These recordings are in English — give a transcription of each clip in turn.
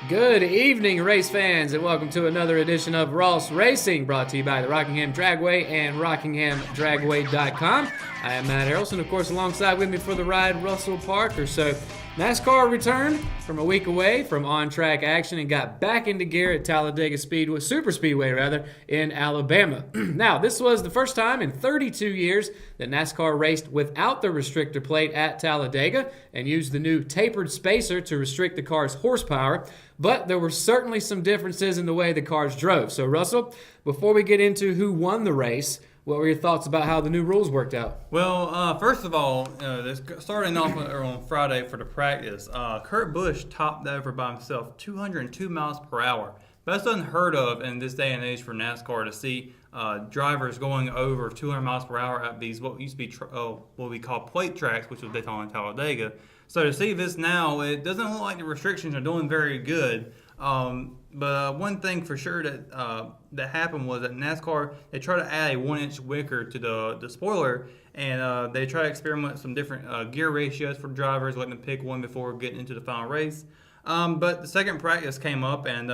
Good evening, race fans, and welcome to another edition of Ross Racing, brought to you by the Rockingham Dragway and RockinghamDragway.com. I am Matt Harrelson, of course, alongside with me for the ride, Russell Parker. So, NASCAR returned from a week away from on-track action and got back into gear at Talladega Speedway, Super Speedway in Alabama. Now, this was the first time in 32 years that NASCAR raced without the restrictor plate at Talladega and used the new tapered spacer to restrict the car's horsepower. But there were certainly some differences in the way the cars drove. So, Russell, before we get into who won the race, what were your thoughts about how the new rules worked out? Well, first of all, starting off on Friday for the practice, Kurt Busch topped over by himself 202 miles per hour. That's unheard of in this day and age for NASCAR to see drivers going over 200 miles per hour at these what used to be what we call plate tracks, which was Daytona and Talladega. So to see this now, it doesn't look like the restrictions are doing very good. But one thing for sure that happened was that NASCAR, they tried to add a 1-inch wicker to the spoiler, and they tried to experiment with some different gear ratios for drivers, letting them pick one before getting into the final race. But the second practice came up, and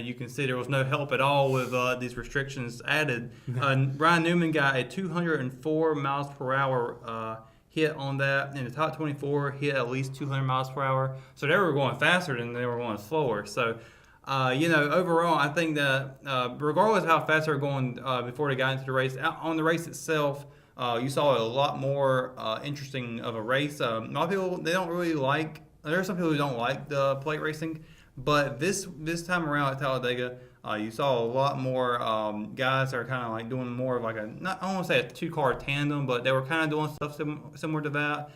you can see there was no help at all with these restrictions added. Ryan Newman got a 204 miles per hour hit on that, and the top 24 hit at least 200 miles per hour. So they were going faster than they were going slower. So, overall, I think that regardless of how fast they were going before they got into the race, on the race itself, you saw a lot more interesting of a race. A lot of people, they don't really like. There are some people who don't like the plate racing, but this time around at Talladega, you saw a lot more guys that are kind of like doing more of like I don't want to say a 2-car tandem, but they were kind of doing stuff similar to that.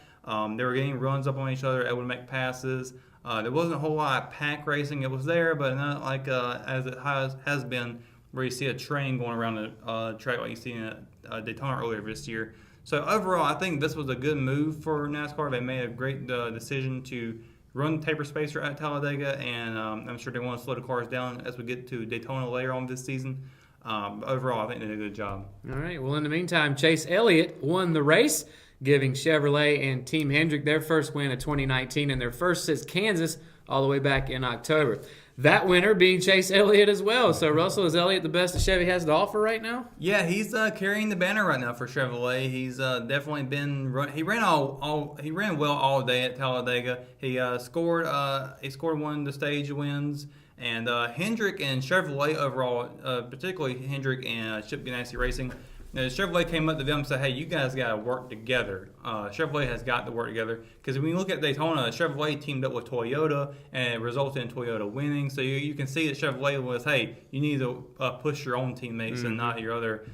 They were getting runs up on each other, able to make passes. There wasn't a whole lot of pack racing. It was there, but not like as it has been, where you see a train going around the track like you see in Daytona earlier this year. So overall, I think this was a good move for NASCAR. They made a great decision to run the taper spacer at Talladega, and I'm sure they want to slow the cars down as we get to Daytona later on this season. Overall, I think they did a good job. All right. Well, in the meantime, Chase Elliott won the race, giving Chevrolet and Team Hendrick their first win of 2019 and their first since Kansas all the way back in October. That winner being Chase Elliott as well. So, Russell, is Elliott the best that Chevy has to offer right now? Yeah, he's carrying the banner right now for Chevrolet. He's definitely been he ran well all day at Talladega. He scored one of the stage wins. And Hendrick and Chevrolet overall, particularly Hendrick and Chip Ganassi Racing, Chevrolet came up to them and said, hey, you guys got to work together. Chevrolet has got to work together. Because when you look at Daytona, Chevrolet teamed up with Toyota, and it resulted in Toyota winning. So you can see that Chevrolet was, hey, you need to push your own teammates and not your other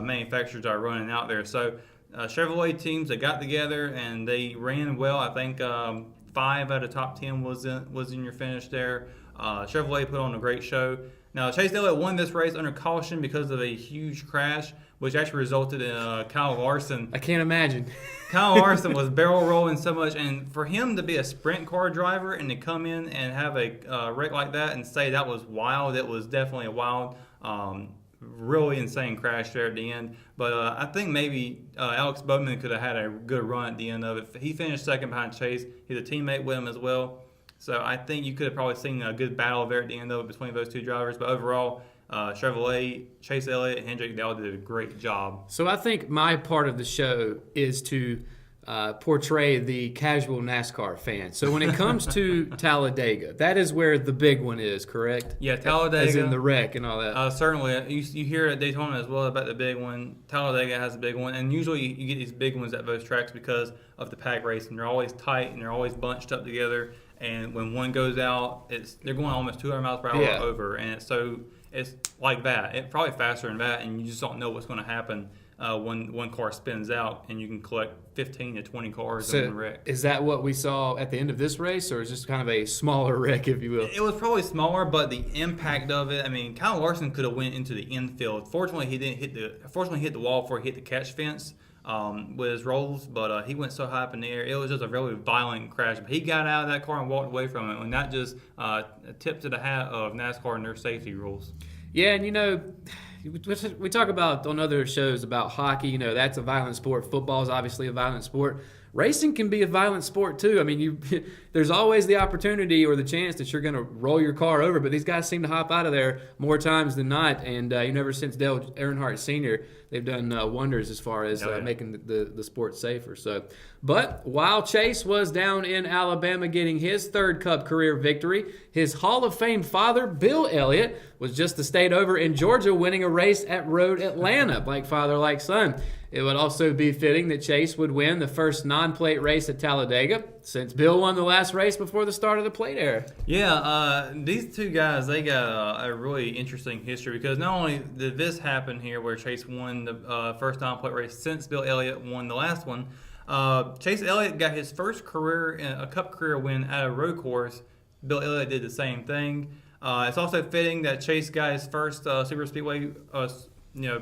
manufacturers that are running out there. So Chevrolet teams, they got together, and they ran well. I think 5 out of the top 10 was in your finish there. Chevrolet put on a great show. Now, Chase Elliott won this race under caution because of a huge crash, which actually resulted in Kyle Larson. I can't imagine. Kyle Larson was barrel rolling so much, and for him to be a sprint car driver and to come in and have a wreck like that and say that was wild, it was definitely a wild, really insane crash there at the end. But I think maybe Alex Bowman could have had a good run at the end of it. He finished second behind Chase. He's a teammate with him as well. So I think you could have probably seen a good battle there at the end of it between those two drivers. But overall, Chevrolet, Chase Elliott, and Hendrick, they all did a great job. So I think my part of the show is to portray the casual NASCAR fan. So when it comes to Talladega, that is where the big one is, correct? Yeah, Talladega. As in the wreck and all that. Certainly. You hear at Daytona as well about the big one. Talladega has a big one. And usually you get these big ones at those tracks because of the pack racing. They're always tight and they're always bunched up together. And when one goes out, they're going almost 200 miles per hour over. And it's like that. It's probably faster than that, and you just don't know what's going to happen when one car spins out, and you can collect 15 to 20 cars in one wreck. Is that what we saw at the end of this race, or is this kind of a smaller wreck, if you will? It was probably smaller, but the impact of it, I mean, Kyle Larson could have went into the infield. Fortunately, he didn't hit the wall before he hit the catch fence with his rolls, but he went so high up in the air. It was just a really violent crash. But he got out of that car and walked away from it, and that just tipped to the hat of NASCAR and their safety rules. Yeah, and we talk about on other shows about hockey. That's a violent sport. Football is obviously a violent sport. Racing can be a violent sport too. I mean, there's always the opportunity or the chance that you're going to roll your car over. But these guys seem to hop out of there more times than not. And ever since Dale Earnhardt Sr., they've done wonders as far as making the sport safer. So, but while Chase was down in Alabama getting his third Cup career victory, his Hall of Fame father, Bill Elliott, was just a state over in Georgia winning a race at Road Atlanta. Like father, like son. It would also be fitting that Chase would win the first non-plate race at Talladega, since Bill won the last race before the start of the plate era. Yeah, these two guys, they got a really interesting history, because not only did this happen here where Chase won the first non-plate race since Bill Elliott won the last one, Chase Elliott got his first a Cup career win at a road course. Bill Elliott did the same thing. It's also fitting that Chase got his first super speedway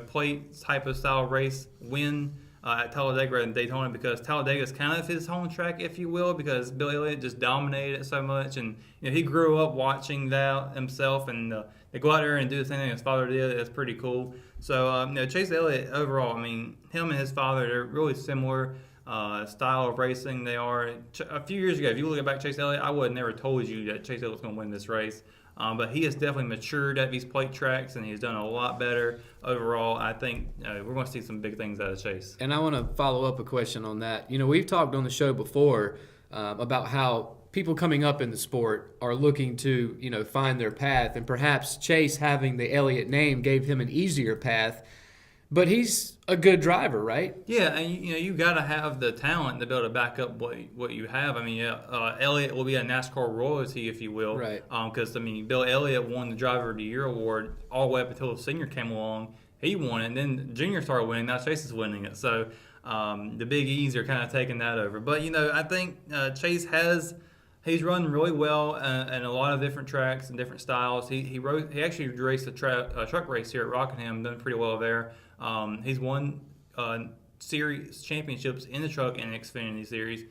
plate type of style race win at Talladega rather than Daytona, because Talladega is kind of his home track, if you will, because Bill Elliott just dominated it so much, and he grew up watching that himself, and they go out there and do the same thing his father did. It's pretty cool. So Chase Elliott overall, I mean, him and his father, they're really similar style of racing. They are. A few years ago, if you look back at Chase Elliott, I would have never told you that Chase Elliott was going to win this race. But he has definitely matured at these plate tracks, and he's done a lot better overall. I think we're going to see some big things out of Chase. And I want to follow up a question on that. We've talked on the show before about how people coming up in the sport are looking to, find their path, and perhaps Chase having the Elliott name gave him an easier path. But he's a good driver, right? Yeah, and you got to have the talent to be able to back up what you have. I mean, Elliott will be a NASCAR royalty, if you will, right? Because Bill Elliott won the Driver of the Year award all the way up until the senior came along. He won it, and then Junior started winning. Now Chase is winning it. So the Big E's are kind of taking that over. But I think Chase he's run really well in a lot of different tracks and different styles. He actually raced a truck race here at Rockingham, done pretty well there. He's won series championships in the truck and Xfinity Series.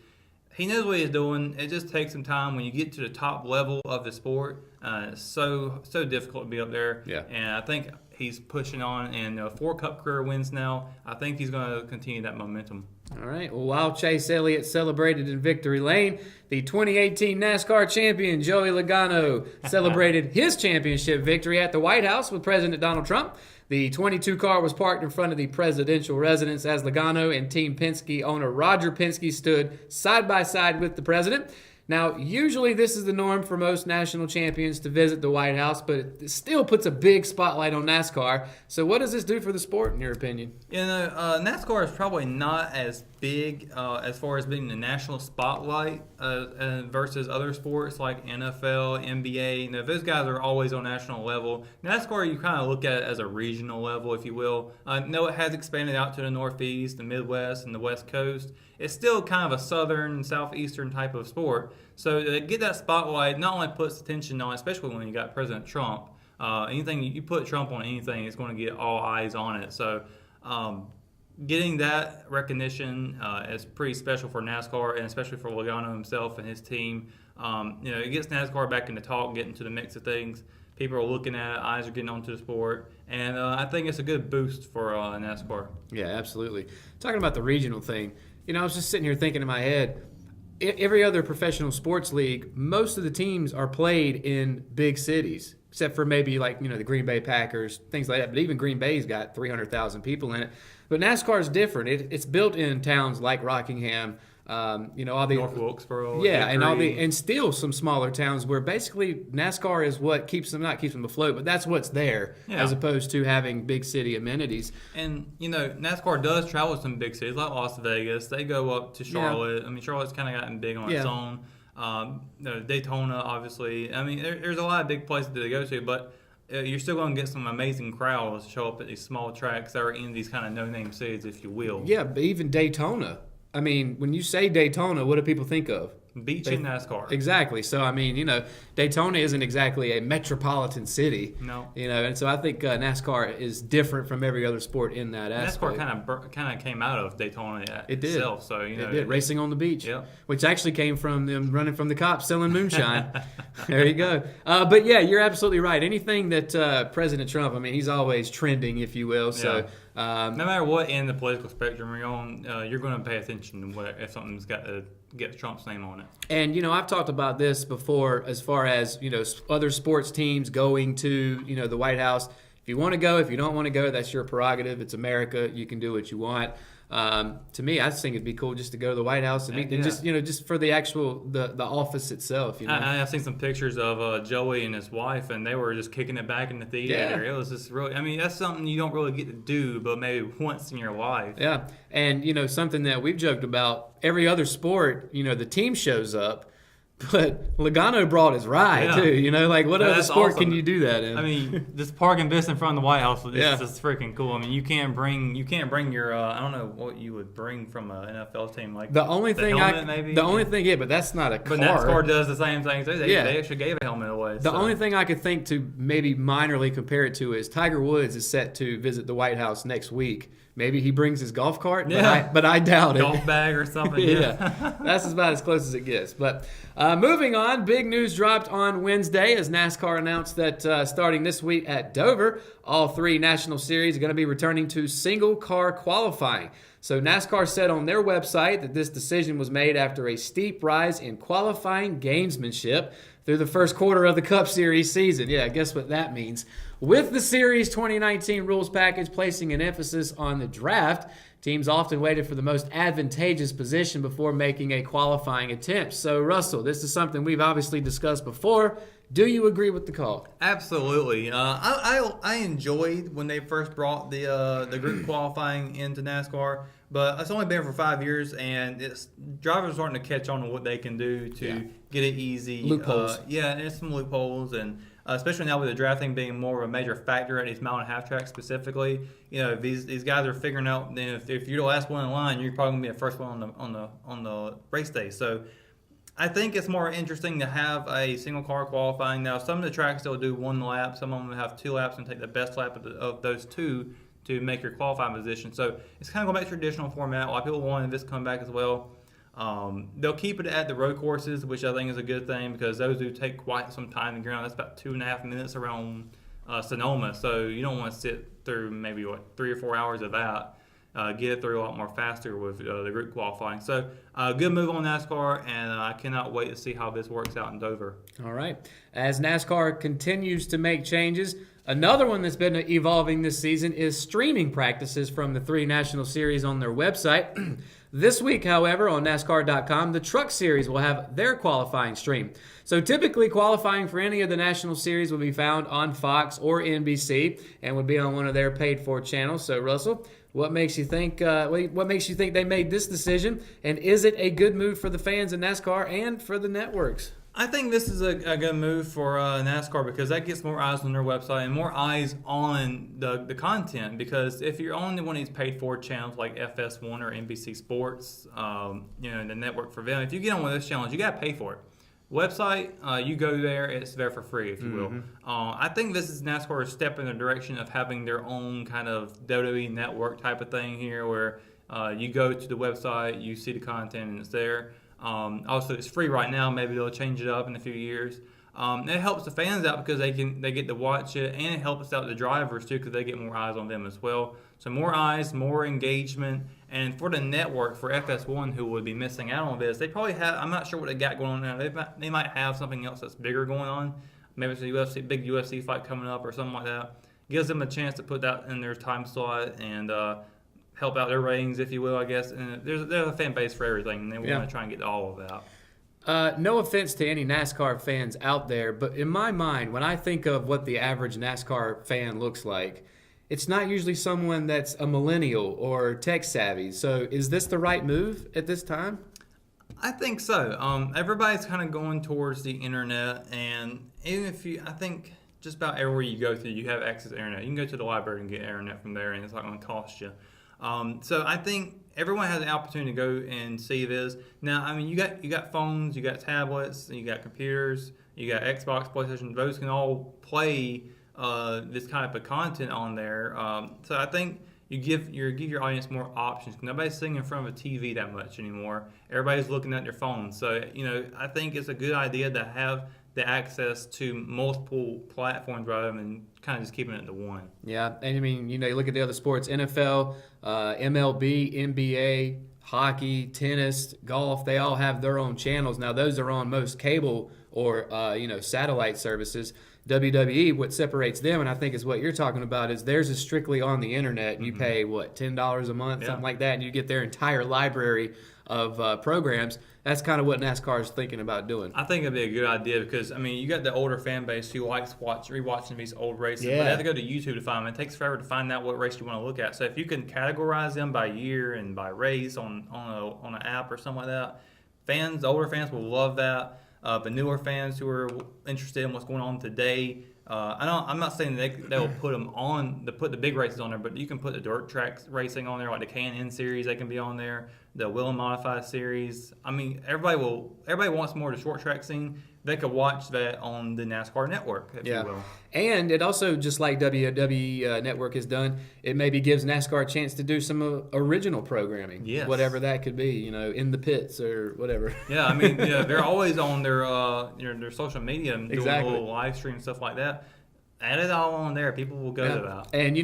He knows what he's doing. It just takes some time when you get to the top level of the sport. It's so difficult to be up there. Yeah. And I think he's pushing on, and 4 Cup career wins now. I think he's going to continue that momentum. All right. Well, while Chase Elliott celebrated in victory lane, the 2018 NASCAR champion Joey Logano celebrated his championship victory at the White House with President Donald Trump. The 22 car was parked in front of the presidential residence as Logano and Team Penske owner Roger Penske stood side by side with the president. Now, usually this is the norm for most national champions to visit the White House, but it still puts a big spotlight on NASCAR. So what does this do for the sport, in your opinion? NASCAR is probably not as big as far as being the national spotlight versus other sports like NFL, NBA. Those guys are always on national level. NASCAR, you kind of look at it as a regional level, if you will. No, it has expanded out to the Northeast, the Midwest, and the West Coast. It's still kind of a southern, southeastern type of sport. So to get that spotlight not only puts attention on, especially when you got President Trump, anything you put Trump on anything, it's going to get all eyes on it. So getting that recognition is pretty special for NASCAR, and especially for Logano himself and his team. It gets NASCAR back into talk, getting to the mix of things. People are looking at it, eyes are getting onto the sport, and I think it's a good boost for NASCAR. Yeah, absolutely. Talking about the regional thing, I was just sitting here thinking in my head, every other professional sports league, most of the teams are played in big cities, except for maybe the Green Bay Packers, things like that. But even Green Bay's got 300,000 people in it. But NASCAR is different. It's built in towns like Rockingham, all the North Wilkesboro, and still some smaller towns where basically NASCAR is what keeps them afloat, but that's what's there, as opposed to having big city amenities. And NASCAR does travel to some big cities like Las Vegas. They go up to Charlotte. Yeah. Charlotte's kind of gotten big on its own. Daytona, obviously. There's a lot of big places to go to, but you're still going to get some amazing crowds show up at these small tracks that are in these kind of no-name cities, if you will. Yeah, but even Daytona. When you say Daytona, what do people think of? Beach in NASCAR. Exactly. So, Daytona isn't exactly a metropolitan city. No. And so I think NASCAR is different from every other sport in that aspect. NASCAR kind of came out of Daytona itself. It did. So, it did. Racing on the beach. Yep. Which actually came from them running from the cops selling moonshine. There you go. But, yeah, you're absolutely right. Anything that President Trump, he's always trending, if you will. So, No matter what end of the political spectrum you're on, you're going to pay attention to if something's got Trump's name on it. And, I've talked about this before as far as, other sports teams going to, the White House. If you want to go, if you don't want to go, that's your prerogative. It's America. You can do what you want. To me, I just think it'd be cool just to go to the White House and meet, and just for the actual the office itself. I've seen some pictures of Joey and his wife, and they were just kicking it back in the theater. Yeah. It was just really. I mean, that's something you don't really get to do, but maybe once in your life. Yeah, and something that we've joked about. Every other sport, the team shows up. But Logano brought his ride too, what other sport can you do that in? I mean, this parking this in front of the White House is just freaking cool. I mean, you can't bring your I don't know what you would bring from an NFL team, like the only thing helmet, but that's not a car. But NASCAR does the same thing too. They actually gave a helmet away. The only thing I could think to maybe minorly compare it to is Tiger Woods is set to visit the White House next week. Maybe he brings his golf cart, but I doubt it. Golf bag or something. Yeah, that's about as close as it gets. But moving on, big news dropped on Wednesday as NASCAR announced that starting this week at Dover, all 3 National Series are going to be returning to single-car qualifying. So NASCAR said on their website that this decision was made after a steep rise in qualifying gamesmanship through the first quarter of the Cup Series season. Yeah, guess what that means. With the Series 2019 rules package placing an emphasis on the draft, teams often waited for the most advantageous position before making a qualifying attempt. So, Russell, this is something we've obviously discussed before. Do you agree with the call? Absolutely. I enjoyed when they first brought the group qualifying into NASCAR, but it's only been for 5 years, and drivers are starting to catch on to what they can do to get it easy. Loopholes. And there's some loopholes, and especially now with the drafting being more of a major factor at these mile-and-a-half tracks specifically. These guys are figuring out if you're the last one in line, you're probably gonna be the first one on the race day. So I think it's more interesting to have a single car qualifying. Now, some of the tracks they'll do 1 lap, some of them have 2 laps and take the best lap of those 2 to make your qualifying position. So it's kind of going back to traditional format. A lot of people wanted this to come back as well. They'll keep it at the road courses, which I think is a good thing because those do take quite some time to ground. That's about 2.5 minutes around Sonoma, so you don't want to sit through maybe 3 or 4 hours of that. Get it through a lot more faster with the group qualifying. So good move on NASCAR, and I cannot wait to see how this works out in Dover. All right. As NASCAR continues to make changes, another one that's been evolving this season is streaming practices from the 3 National Series on their website. This week, however, on NASCAR.com, the Truck Series will have their qualifying stream. So typically, qualifying for any of the National Series will be found on Fox or NBC and would be on one of their paid-for channels. So, Russell, what makes you think they made this decision, and is it a good move for the fans in NASCAR and for the networks? I think this is a good move for NASCAR because that gets more eyes on their website and more eyes on the content. Because if you're on one of these paid-for channels like FS1 or NBC Sports, the network for them, if you get on one of those channels, you got to pay for it. Website, you go there, it's there for free, if you will. I think this is NASCAR's step in the direction of having their own kind of WWE network type of thing here where you go to the website, you see the content, and it's there. Also, it's free right now. Maybe they'll change it up in a few years. It helps the fans out because they get to watch it, and it helps out the drivers too because they get more eyes on them as well. So more eyes, more engagement, and for the network, for FS1, who would be missing out on this, they probably have. I'm not sure what they got going on now. They might have something else that's bigger going on. Maybe it's a big UFC fight coming up or something like that. Gives them a chance to put that in their time slot and help out their ratings, if you will, I guess. And there's a fan base for everything, and they want to try and get all of that. No offense to any NASCAR fans out there, but in my mind, when I think of what the average NASCAR fan looks like, it's not usually someone that's a millennial or tech savvy. So is this the right move at this time? I think so. Everybody's kind of going towards the internet, and even if I think just about everywhere you go to, you have access to internet. You can go to the library and get internet from there, and it's not going to cost you. So I think everyone has the opportunity to go and see this. Now, I mean, you got phones, you got tablets, you got computers, you got Xbox, PlayStation. Those can all play this type of content on there. So I think you give your audience more options. Nobody's sitting in front of a TV that much anymore. Everybody's looking at their phones. So I think it's a good idea to have the access to multiple platforms rather than kind of just keeping it to one. Yeah, and I mean, you look at the other sports, NFL, MLB, NBA, hockey, tennis, golf, they all have their own channels. Now, those are on most cable or, satellite services. WWE, what separates them, and I think is what you're talking about, is theirs is strictly on the internet, and you pay, $10 a month, something like that, and you get their entire library of programs. That's kind of what NASCAR is thinking about doing. I think it'd be a good idea because, I mean, you got the older fan base who likes rewatching these old races, but they have to go to YouTube to find them. It takes forever to find out what race you want to look at. So if you can categorize them by year and by race on an app or something like that, the older fans will love that. The newer fans who are interested in what's going on today, I'm not saying they'll put the big races on there, but you can put the dirt track racing on there, like the K&N series. They can be on there. The Will and Modify series. I mean, everybody wants more of the short track scene. They could watch that on the NASCAR network, if you will. And it also, just like WWE Network has done, it maybe gives NASCAR a chance to do some original programming. Yes. Whatever that could be, in the pits or whatever. Yeah, I mean, they're always on their social media and doing a little live stream and stuff like that. Add it all on there. People will go to that. And,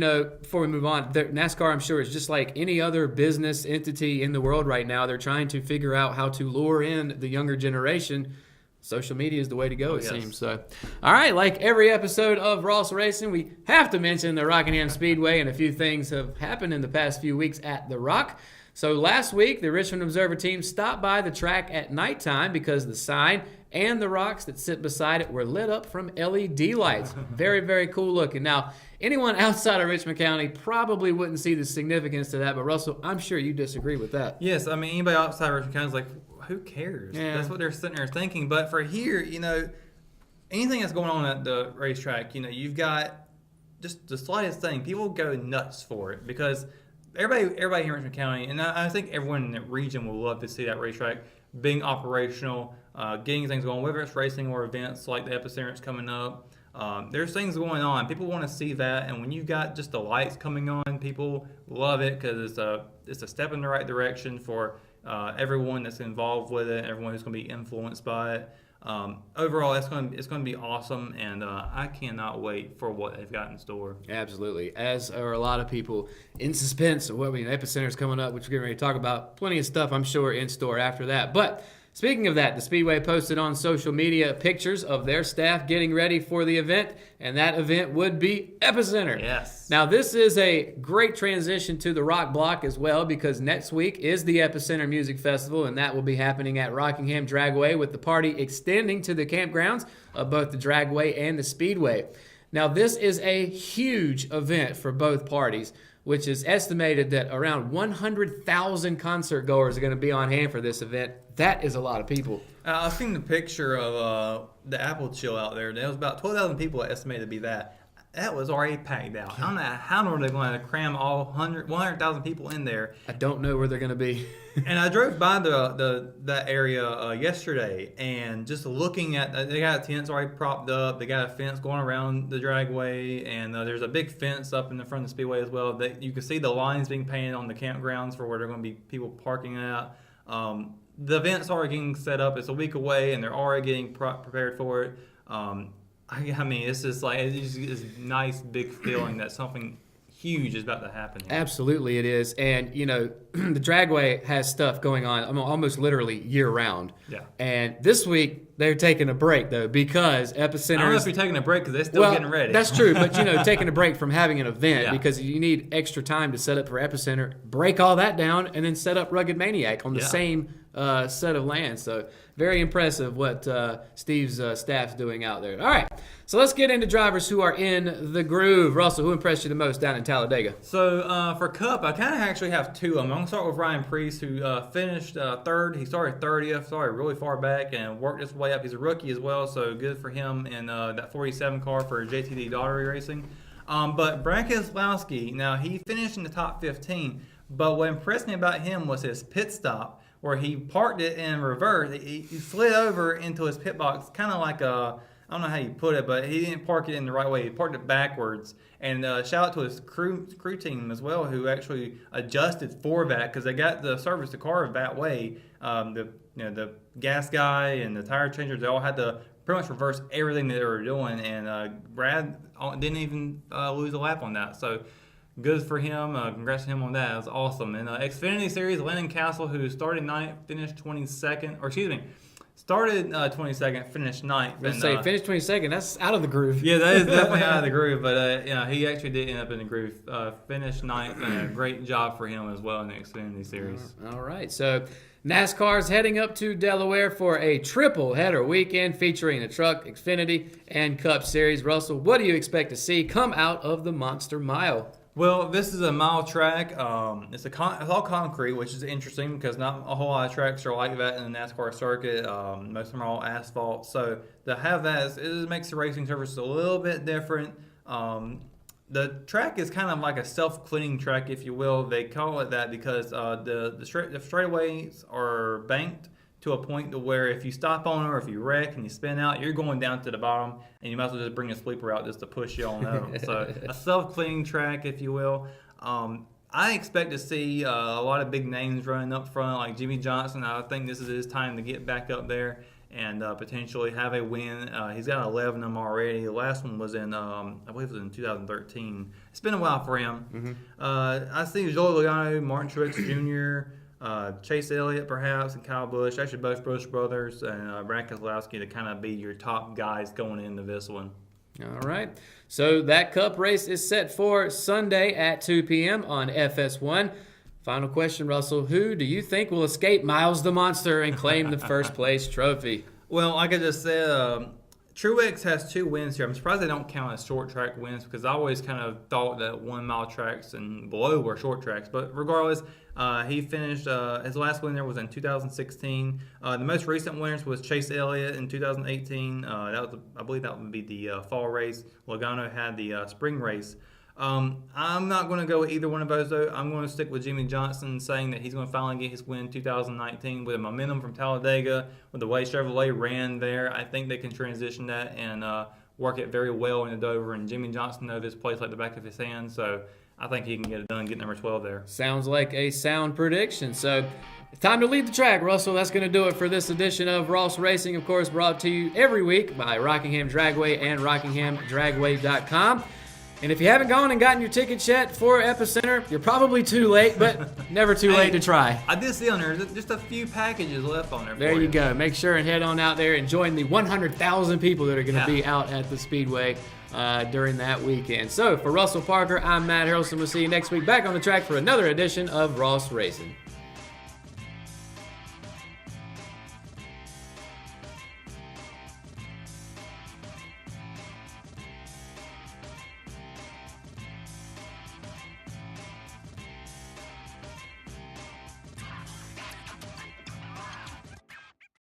before we move on, NASCAR, I'm sure, is just like any other business entity in the world right now. They're trying to figure out how to lure in the younger generation. Social media is the way to go, it seems. So, all right, like every episode of Ross Racing, we have to mention the Rockingham Speedway, and a few things have happened in the past few weeks at the Rock. So last week, the Richmond Observer team stopped by the track at nighttime because the sign and the rocks that sit beside it were lit up from LED lights. Very, very cool looking. Now, anyone outside of Richmond County probably wouldn't see the significance to that, but Russell, I'm sure you disagree with that. Yes, I mean, anybody outside of Richmond County is like, who cares? Yeah. That's what they're sitting there thinking. But for here, anything that's going on at the racetrack, you've got just the slightest thing. People go nuts for it because everybody here in Richmond County, and I think everyone in the region will love to see that racetrack being operational, getting things going, whether it's racing or events like the Epicenter that's coming up. There's things going on. People want to see that, and when you've got just the lights coming on, people love it because it's a step in the right direction for everyone that's involved with it, everyone who's going to be influenced by it. Overall, it's going to be awesome, and I cannot wait for what they've got in store. Absolutely, as are a lot of people in suspense of what Epicenter's coming up, which we're getting ready to talk about. Plenty of stuff, I'm sure, in store after that. But speaking of that, the Speedway posted on social media pictures of their staff getting ready for the event, and that event would be Epicenter. Yes. Now, this is a great transition to the Rock Block as well, because next week is the Epicenter Music Festival, and that will be happening at Rockingham Dragway, with the party extending to the campgrounds of both the Dragway and the Speedway. Now, this is a huge event for both parties, which is estimated that around 100,000 concert goers are going to be on hand for this event. That is a lot of people. I've seen the picture of the Apple Chill out there. There was about 12,000 people estimated to be that. That was already packed out. I don't know how are they going to cram all 100,000 people in there. I don't know where they're going to be. And I drove by that area yesterday, and just looking at, they got tents already propped up. They got a fence going around the dragway, and there's a big fence up in the front of the speedway as well. That you can see the lines being painted on the campgrounds for where they're going to be people parking at. The event's already getting set up. It's a week away, and they're already getting prepared for it. I mean, it's just like it's just this nice big feeling that something huge is about to happen here. Absolutely, it is. And the Dragway has stuff going on almost literally year round. Yeah. And this week they're taking a break though, because Epicenter. I don't know if you're taking a break because they're still getting ready. That's true, but taking a break from having an event because you need extra time to set up for Epicenter, break all that down, and then set up Rugged Maniac on the same set of land. So very impressive what Steve's staff's doing out there. All right, so let's get into drivers who are in the groove. Russell, who impressed you the most down in Talladega? So for Cup, I kind of actually have two of them. I'm going to start with Ryan Preece, who finished third. He started 30th, really far back, and worked his way up. He's a rookie as well, so good for him in that 47 car for JTD Daughtery Racing. But Brad Keselowski, now he finished in the top 15, but what impressed me about him was his pit stop, where he parked it in reverse. He slid over into his pit box, kind of like I don't know how you put it, but he didn't park it in the right way. He parked it backwards. And shout out to his crew team as well, who actually adjusted for that, because they got the service the car that way. The gas guy and the tire changers, they all had to pretty much reversed everything that they were doing, and Brad didn't even lose a lap on that. So good for him. Congrats to him on that. It was awesome. And Xfinity Series, Landon Castle, who started ninth, finished 22nd, or excuse me, started 22nd, finished ninth. Let's say finished 22nd. That's out of the groove. Yeah, that is definitely out of the groove. But he actually did end up in the groove. Finished ninth, and a great job for him as well in the Xfinity Series. All right, so NASCAR's heading up to Delaware for a triple header weekend featuring the Truck, Xfinity, and Cup Series. Russell, what do you expect to see come out of the Monster Mile? Well, this is a mile track. It's all concrete, which is interesting because not a whole lot of tracks are like that in the NASCAR circuit. Most of them are all asphalt. So to have that, it makes the racing surface a little bit different. The track is kind of like a self-cleaning track, if you will. They call it that because the straightaways are banked to a point to where if you stop on them or if you wreck and you spin out, you're going down to the bottom, and you might as well just bring a sweeper out just to push you on over. So a self-cleaning track, if you will. I expect to see a lot of big names running up front, like Jimmy Johnson. I think this is his time to get back up there and potentially have a win. He's got 11 of them already. The last one was in, I believe it was in 2013. It's been a while for him. Mm-hmm. I see Joey Logano, Martin Truex Jr., Chase Elliott perhaps, and Kyle Busch. Actually both Busch brothers, and Brad Keselowski to kind of be your top guys going into this one. All right. So that Cup race is set for Sunday at 2 p.m. on FS1. Final question, Russell. Who do you think will escape Miles the Monster and claim the first place trophy? Well, like I just said, Truex has 2 wins here. I'm surprised they don't count as short track wins because I always kind of thought that 1 mile tracks and below were short tracks. But regardless, he finished, his last win there was in 2016. The most recent winners was Chase Elliott in 2018. I believe that would be the fall race. Logano had the spring race. I'm not going to go with either one of those, though. I'm going to stick with Jimmy Johnson, saying that he's going to finally get his win in 2019 with the momentum from Talladega, with the way Chevrolet ran there. I think they can transition that and work it very well into Dover. And Jimmy Johnson knows this place like the back of his hand, so I think he can get it done, get number 12 there. Sounds like a sound prediction. So it's time to lead the track, Russell. That's going to do it for this edition of Ross Racing, of course, brought to you every week by Rockingham Dragway and RockinghamDragway.com. And if you haven't gone and gotten your tickets yet for Epicenter, you're probably too late, but never too late to try. I did see on there just a few packages left on there. There you go. Make sure and head on out there and join the 100,000 people that are going to be out at the Speedway during that weekend. So for Russell Parker, I'm Matt Harrelson. We'll see you next week back on the track for another edition of Ross Racing.